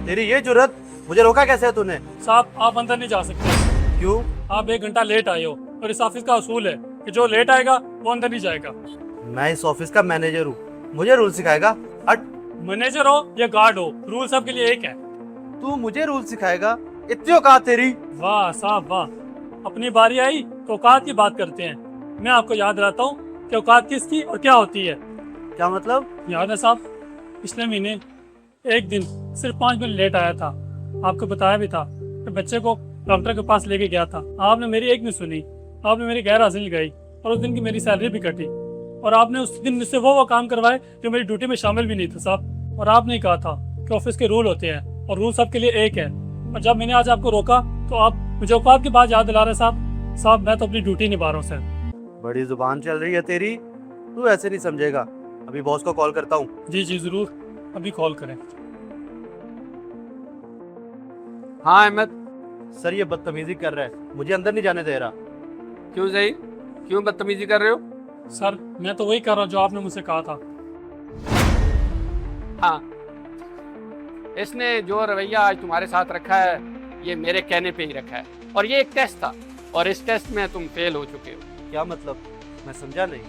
तेरी ये जुर्रत, मुझे रोका कैसे है तूने? साहब आप अंदर नहीं जा सकते। क्यों? आप 1 घंटा लेट आए हो और इस ऑफिस का असूल है कि जो लेट आएगा वो अंदर नहीं जाएगा। मैं इस ऑफिस का मैनेजर हूँ, मुझे रूल सिखाएगा? हट। मैनेजर हो या गार्ड हो, रूल सबके लिए एक है। तू मुझे रूल सिखाएगा? इतनी औकात तेरी? वाह साहब वाह, अपनी बारी आई तो औकात की बात करते हैं। मैं आपको याद दिलाता हूँ कि औकात किसकी और क्या होती है। क्या मतलब? याद है साहब, पिछले महीने एक दिन सिर्फ 5 मिनट लेट आया था। आपको बताया भी था कि बच्चे को डॉक्टर के पास लेके गया था। आपने मेरी एक नहीं सुनी, आपने मेरी गैर हाजिरी लगाई और उस दिन की मेरी सैलरी भी कटी। और आपने उस दिन मुझसे वो काम करवाए जो मेरी ड्यूटी में शामिल भी नहीं थे साहब। और आपने कहा था कि ऑफिस के रूल होते हैं और रूल सबके लिए एक है। और जब मैंने आज आपको रोका तो आप मुझे औकात की बात याद दिला रहे साहब। साहब मैं तो अपनी ड्यूटी निभा रहा हूँ सर। बड़ी जुबान चल रही है तेरी, तू ऐसे नहीं समझेगा। अभी बॉस को कॉल करता हूँ। जी जी जरूर, अभी कॉल करें। हाँ अहमद। सर ये बदतमीजी कर रहा है, मुझे अंदर नहीं जाने दे रहा। क्यों सही, क्यों बदतमीजी कर रहे हो? सर मैं तो वही कर रहा हूँ जो आपने मुझसे कहा था। हाँ, इसने जो रवैया आज तुम्हारे साथ रखा है ये मेरे कहने पे ही रखा है। और ये एक टेस्ट था और इस टेस्ट में तुम फेल हो चुके हो। क्या मतलब? मैं समझा नहीं।